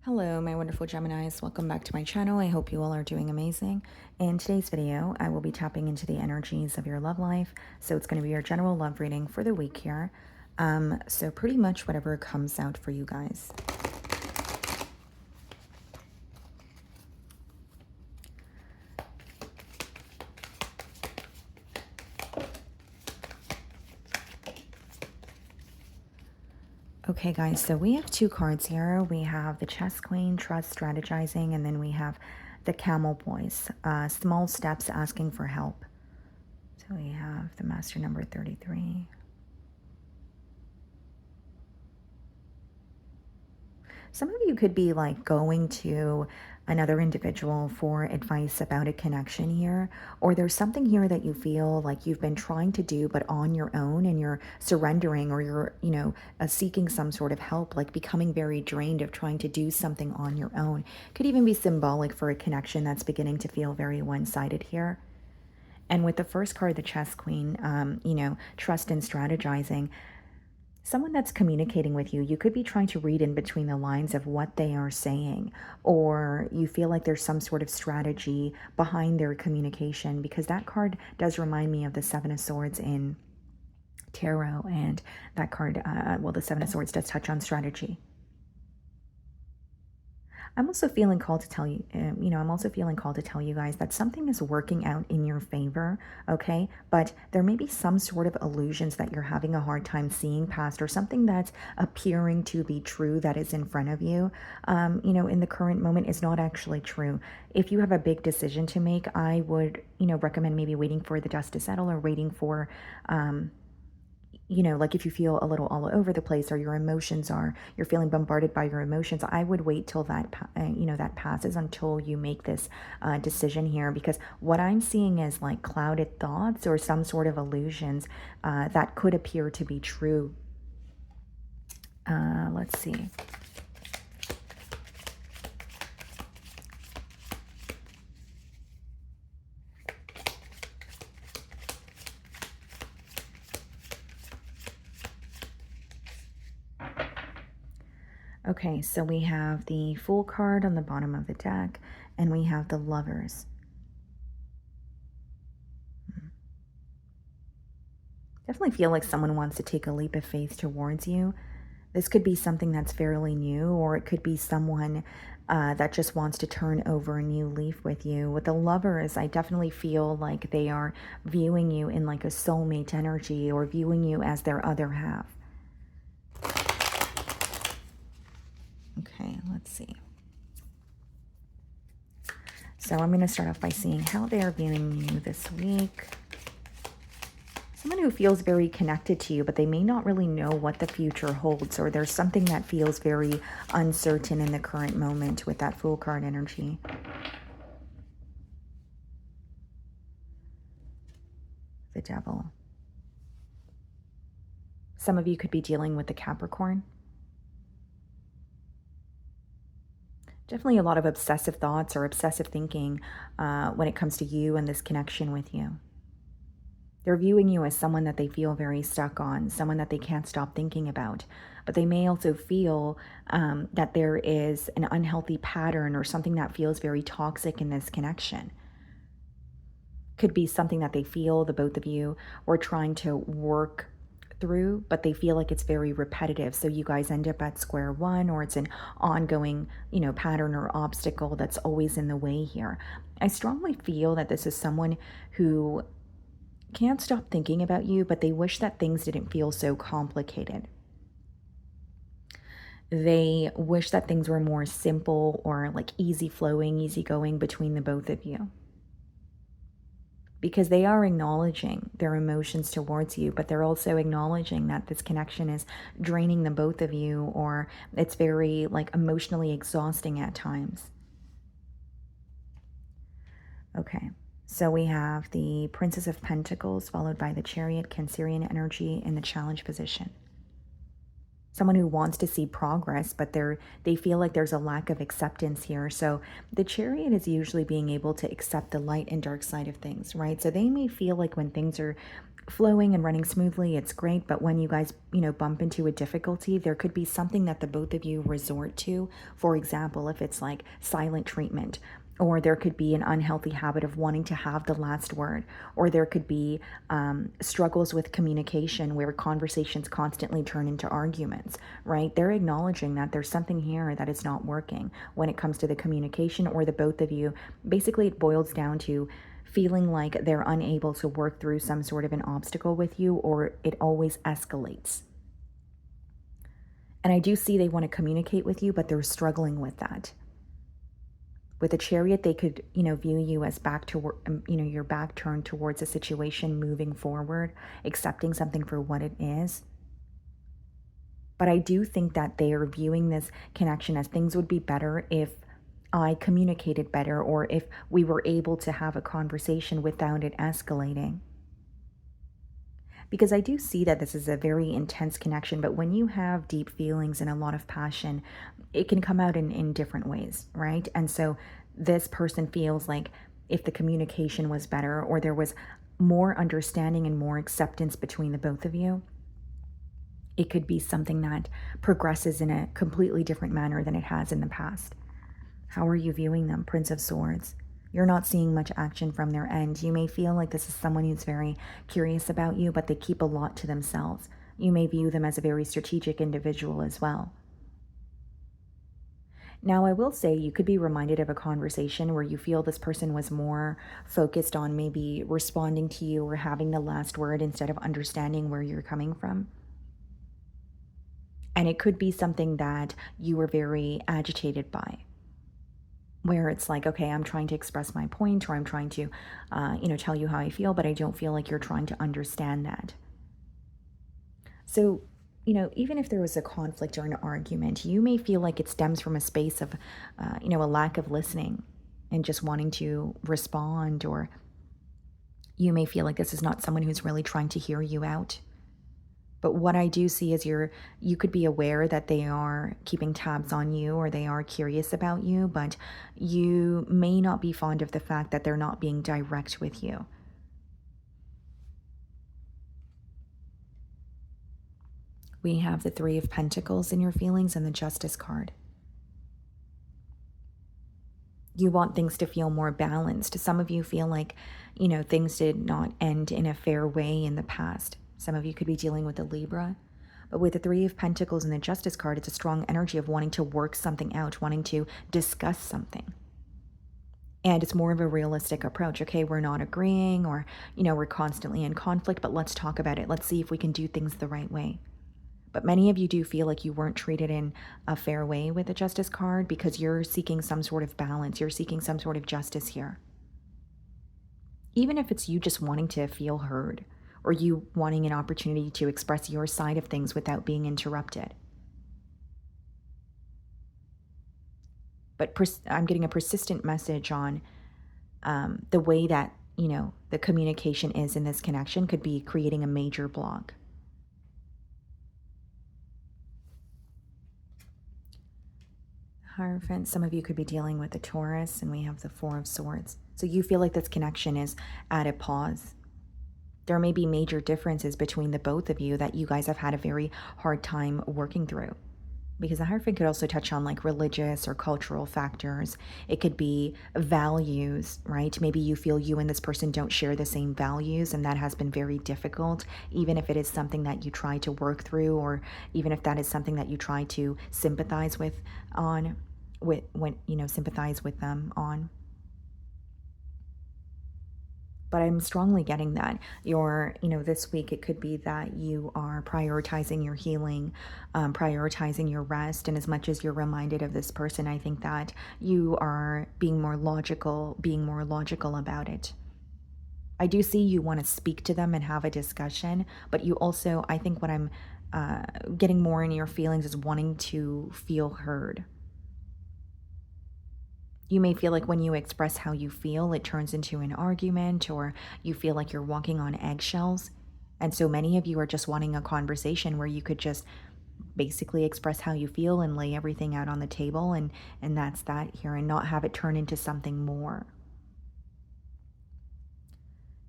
Hello, my wonderful Geminis. Welcome back to my channel. I hope you all are doing amazing. In today's video, I will be tapping into the energies of your love life. So it's going to be your general love reading for the week here. So pretty much whatever comes out for you guys. Okay, guys, so we have two cards here. We have the Chess Queen, Trust, Strategizing, and then we have the Camel Boys, Small Steps, Asking for Help. So we have the Master number 33. Some of you could be like going to another individual for advice about a connection here, or there's something here that you feel like you've been trying to do but on your own, and you're surrendering, or you're seeking some sort of help, like becoming very drained of trying to do something on your own. Could even be symbolic for a connection that's beginning to feel very one-sided here. And with the first card, the Chess Queen, trust and strategizing, someone that's communicating with you, you could be trying to read in between the lines of what they are saying, or you feel like there's some sort of strategy behind their communication, because that card does remind me of the Seven of Swords in tarot, and that card, the Seven of Swords does touch on strategy. I'm also feeling called to tell you, I'm also feeling called to tell you guys that something is working out in your favor, okay? But there may be some sort of illusions that you're having a hard time seeing past, or something that's appearing to be true that is in front of you, in the current moment is not actually true. If you have a big decision to make, I would, recommend maybe waiting for the dust to settle, or waiting for, like if you feel a little all over the place, or you're feeling bombarded by your emotions, I would wait till that passes, until you make this decision here, because what I'm seeing is like clouded thoughts or some sort of illusions that could appear to be true. Let's see. Okay, so we have the Fool card on the bottom of the deck, and we have the Lovers. Definitely feel like someone wants to take a leap of faith towards you. This could be something that's fairly new, or it could be someone that just wants to turn over a new leaf with you. With the Lovers, I definitely feel like they are viewing you in like a soulmate energy, or viewing you as their other half. Okay, let's see. So I'm going to start off by seeing how they are viewing you this week. Someone who feels very connected to you, but they may not really know what the future holds, or there's something that feels very uncertain in the current moment with that Fool card energy. The Devil. Some of you could be dealing with the Capricorn. Definitely a lot of obsessive thoughts or obsessive thinking when it comes to you and this connection with you. They're viewing you as someone that they feel very stuck on, someone that they can't stop thinking about. But they may also feel that there is an unhealthy pattern, or something that feels very toxic in this connection. Could be something that they feel, the both of you, were trying to work through, but they feel like it's very repetitive. So you guys end up at square one, or it's an ongoing, pattern or obstacle that's always in the way here. I strongly feel that this is someone who can't stop thinking about you, but they wish that things didn't feel so complicated. They wish that things were more simple, or like easy flowing, easy going between the both of you. Because they are acknowledging their emotions towards you, but they're also acknowledging that this connection is draining the both of you, or it's very like emotionally exhausting at times. Okay. So we have the Princess of Pentacles, followed by the Chariot, Cancerian energy in the challenge position. someone who wants to see progress, but they feel like there's a lack of acceptance here. So the chariot is usually being able to accept the light and dark side of things, right? So they may feel like when things are flowing and running smoothly, it's great, but when you guys, bump into a difficulty, there could be something that the both of you resort to. For example, if it's like silent treatment, or there could be an unhealthy habit of wanting to have the last word, or there could be struggles with communication where conversations constantly turn into arguments, right? They're acknowledging that there's something here that is not working when it comes to the communication or the both of you. Basically, it boils down to feeling like they're unable to work through some sort of an obstacle with you, or it always escalates. And I do see they want to communicate with you, but they're struggling with that. With a chariot, they could, view you as back to, your back turned towards a situation, moving forward, accepting something for what it is. But I do think that they are viewing this connection as things would be better if I communicated better, or if we were able to have a conversation without it escalating. Because I do see that this is a very intense connection, but when you have deep feelings and a lot of passion, it can come out in different ways, right? And so this person feels like if the communication was better, or there was more understanding and more acceptance between the both of you, it could be something that progresses in a completely different manner than it has in the past. How are you viewing them, Prince of Swords? You're not seeing much action from their end. You may feel like this is someone who's very curious about you, but they keep a lot to themselves. You may view them as a very strategic individual as well. Now, I will say you could be reminded of a conversation where you feel this person was more focused on maybe responding to you or having the last word instead of understanding where you're coming from. And it could be something that you were very agitated by, where it's like, okay, I'm trying to express my point, or I'm trying to, tell you how I feel, but I don't feel like you're trying to understand that. So, even if there was a conflict or an argument, you may feel like it stems from a space of, a lack of listening and just wanting to respond, or you may feel like this is not someone who's really trying to hear you out. But what I do see is you could be aware that they are keeping tabs on you, or they are curious about you, but you may not be fond of the fact that they're not being direct with you. We have the Three of Pentacles in your feelings and the Justice card. You want things to feel more balanced. Some of you feel like, things did not end in a fair way in the past. Some of you could be dealing with a Libra. But with the Three of Pentacles and the Justice card, it's a strong energy of wanting to work something out, wanting to discuss something. And it's more of a realistic approach. Okay, we're not agreeing, or, we're constantly in conflict, but let's talk about it. Let's see if we can do things the right way. But many of you do feel like you weren't treated in a fair way with the Justice card, because you're seeking some sort of balance. You're seeking some sort of justice here. Even if it's you just wanting to feel heard, or you wanting an opportunity to express your side of things without being interrupted. But I'm getting a persistent message on the way that, the communication is in this connection could be creating a major block. Hierophant, some of you could be dealing with a Taurus, and we have the Four of Swords. So you feel like this connection is at a pause. There may be major differences between the both of you that you guys have had a very hard time working through. Because the Hierophant could also touch on like religious or cultural factors. It could be values, right? Maybe you feel you and this person don't share the same values, and that has been very difficult, even if it is something that you try to work through, or even if that is something that you try to sympathize with sympathize with them on. But I'm strongly getting that this week it could be that you are prioritizing your healing, prioritizing your rest. And as much as you're reminded of this person, I think that you are being more logical about it. I do see you want to speak to them and have a discussion, but you also, I think what I'm getting more in your feelings is wanting to feel heard. You may feel like when you express how you feel, it turns into an argument, or you feel like you're walking on eggshells. And so many of you are just wanting a conversation where you could just basically express how you feel and lay everything out on the table, and that's that here, and not have it turn into something more.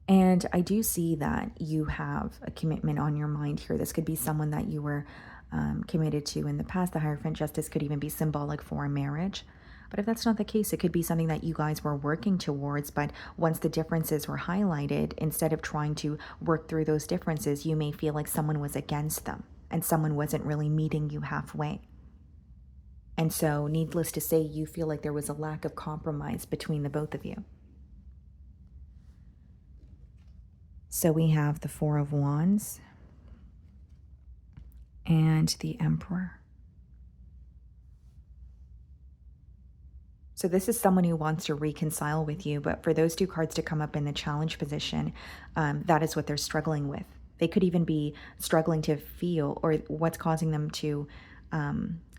And I do see that you have a commitment on your mind here. This could be someone that you were committed to in the past. The Hierophant Justice could even be symbolic for a marriage. But if that's not the case, it could be something that you guys were working towards. But once the differences were highlighted, instead of trying to work through those differences, you may feel like someone was against them and someone wasn't really meeting you halfway. And so, needless to say, you feel like there was a lack of compromise between the both of you. So we have the Four of Wands and the Emperor. So this is someone who wants to reconcile with you, but for those two cards to come up in the challenge position, that is what they're struggling with. They could even be struggling to feel, or what's causing them to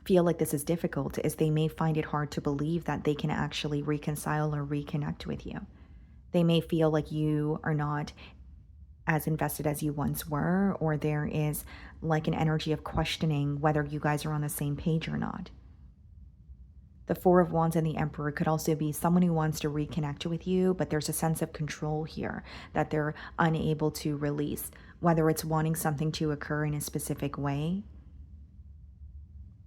feel like this is difficult is they may find it hard to believe that they can actually reconcile or reconnect with you. They may feel like you are not as invested as you once were, or there is like an energy of questioning whether you guys are on the same page or not. The Four of Wands and the Emperor could also be someone who wants to reconnect with you, but there's a sense of control here that they're unable to release, whether it's wanting something to occur in a specific way,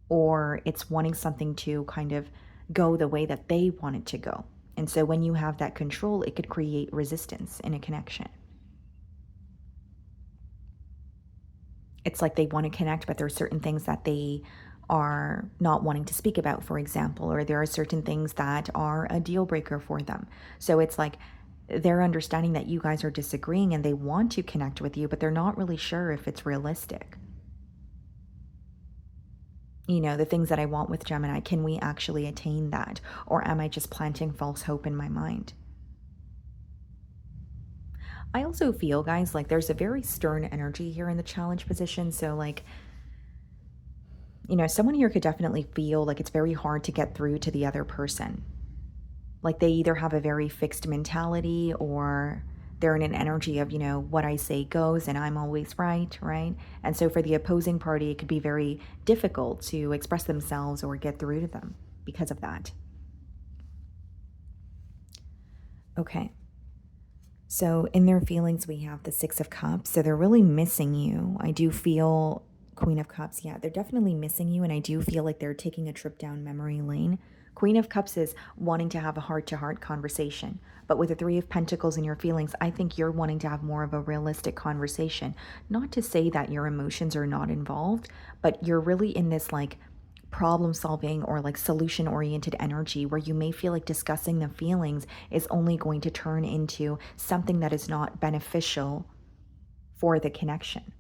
or it's wanting something to kind of go the way that they want it to go. And so when you have that control, it could create resistance in a connection. It's like they want to connect, but there are certain things that they are not wanting to speak about, for example, or there are certain things that are a deal breaker for them. So it's like they're understanding that you guys are disagreeing and they want to connect with you, but they're not really sure if it's realistic. You know, the things that I want with Gemini, can we actually attain that? Or am I just planting false hope in my mind? I also feel, guys, like there's a very stern energy here in the challenge position. So, like, you know, someone here could definitely feel like it's very hard to get through to the other person. Like they either have a very fixed mentality or they're in an energy of, you know, what I say goes and I'm always right, right? And so for the opposing party, it could be very difficult to express themselves or get through to them because of that. Okay. So in their feelings, we have the Six of Cups. So they're really missing you. I do feel Queen of Cups. Yeah, they're definitely missing you. And I do feel like they're taking a trip down memory lane. Queen of Cups is wanting to have a heart-to-heart conversation. But with the Three of Pentacles in your feelings, I think you're wanting to have more of a realistic conversation. Not to say that your emotions are not involved, but you're really in this like problem solving or like solution oriented energy where you may feel like discussing the feelings is only going to turn into something that is not beneficial for the connection.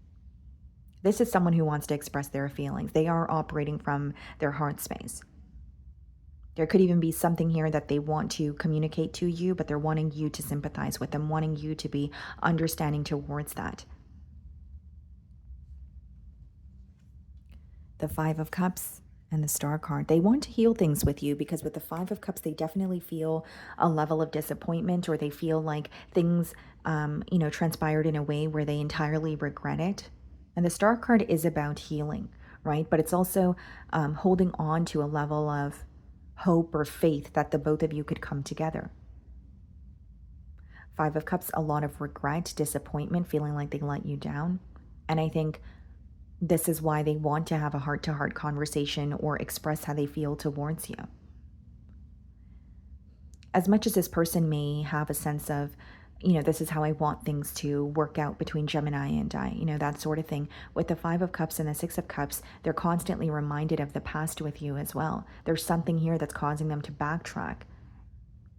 This is someone who wants to express their feelings. They are operating from their heart space. There could even be something here that they want to communicate to you, but they're wanting you to sympathize with them, wanting you to be understanding towards that. The Five of Cups and the Star card. They want to heal things with you because with the Five of Cups, they definitely feel a level of disappointment, or they feel like things, you know, transpired in a way where they entirely regret it. And the Star card is about healing, right? But it's also holding on to a level of hope or faith that the both of you could come together. Five of Cups, a lot of regret, disappointment, feeling like they let you down. And I think this is why they want to have a heart-to-heart conversation or express how they feel towards you. As much as this person may have a sense of, you know, this is how I want things to work out between Gemini and I, you know, that sort of thing. With the Five of Cups and the Six of Cups, they're constantly reminded of the past with you as well. There's something here that's causing them to backtrack.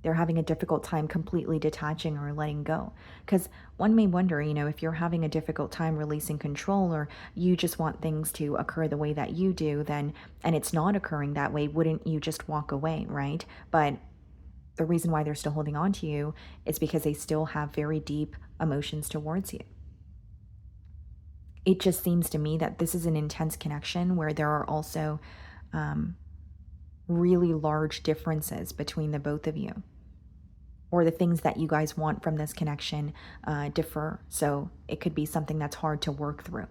They're having a difficult time completely detaching or letting go. Because one may wonder, you know, if you're having a difficult time releasing control, or you just want things to occur the way that you do, then, and it's not occurring that way, wouldn't you just walk away, right? But the reason why they're still holding on to you is because they still have very deep emotions towards you. It just seems to me that this is an intense connection where there are also really large differences between the both of you, or the things that you guys want from this connection differ. So it could be something that's hard to work through.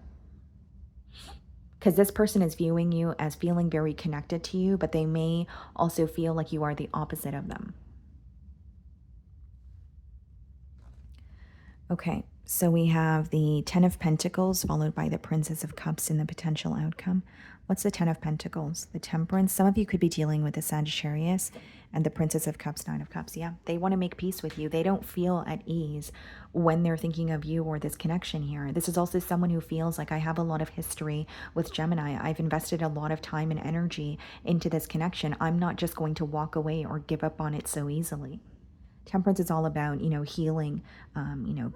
because this person is viewing you as feeling very connected to you, but they may also feel like you are the opposite of them. Okay, so we have the Ten of Pentacles followed by the Princess of Cups in the potential outcome. What's the Ten of Pentacles? The Temperance. Some of you could be dealing with the Sagittarius and the Princess of Cups, Nine of Cups. Yeah, they want to make peace with you. They don't feel at ease when they're thinking of you or this connection here. This is also someone who feels like I have a lot of history with Gemini. I've invested a lot of time and energy into this connection. I'm not just going to walk away or give up on it so easily. Temperance is all about, healing,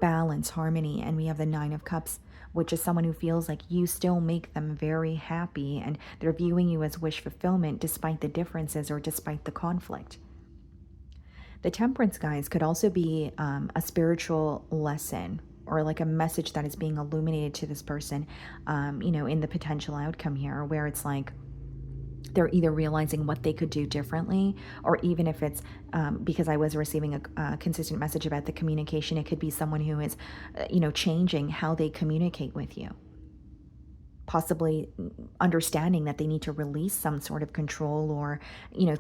balance, harmony. And we have the Nine of Cups, which is someone who feels like you still make them very happy and they're viewing you as wish fulfillment despite the differences or despite the conflict. The Temperance, guys, could also be a spiritual lesson or like a message that is being illuminated to this person, in the potential outcome here, where it's like, they're either realizing what they could do differently, or even if it's because I was receiving a consistent message about the communication, it could be someone who is, changing how they communicate with you. Possibly understanding that they need to release some sort of control, or,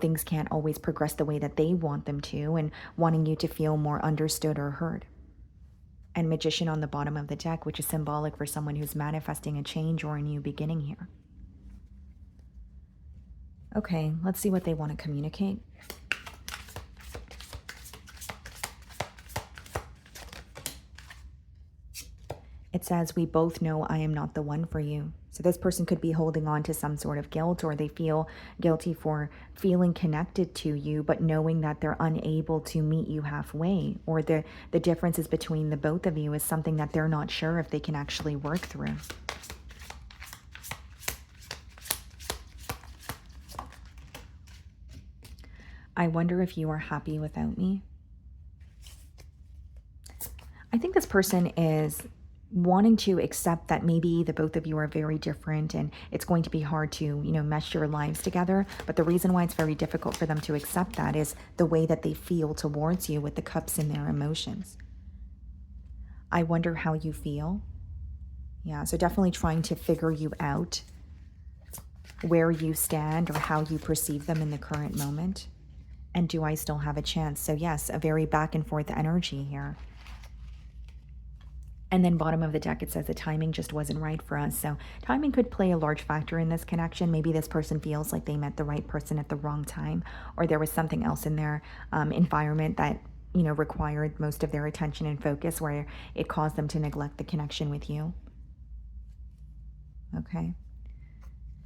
things can't always progress the way that they want them to, and wanting you to feel more understood or heard. And Magician on the bottom of the deck, which is symbolic for someone who's manifesting a change or a new beginning here. Okay, let's see what they want to communicate. It says, we both know I am not the one for you. So this person could be holding on to some sort of guilt, or they feel guilty for feeling connected to you, but knowing that they're unable to meet you halfway, or the differences between the both of you is something that they're not sure if they can actually work through. I wonder if you are happy without me. I think this person is wanting to accept that maybe the both of you are very different and it's going to be hard to, mesh your lives together. But the reason why it's very difficult for them to accept that is the way that they feel towards you with the cups in their emotions. I wonder how you feel. Yeah, so definitely trying to figure you out, where you stand or how you perceive them in the current moment. And do I still have a chance? So yes, a very back and forth energy here. And then bottom of the deck, it says the timing just wasn't right for us. So timing could play a large factor in this connection. Maybe this person feels like they met the right person at the wrong time, or there was something else in their environment that, required most of their attention and focus, where it caused them to neglect the connection with you. Okay.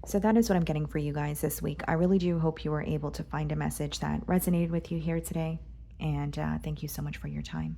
So that is what I'm getting for you guys this week. I really do hope you were able to find a message that resonated with you here today. And thank you so much for your time.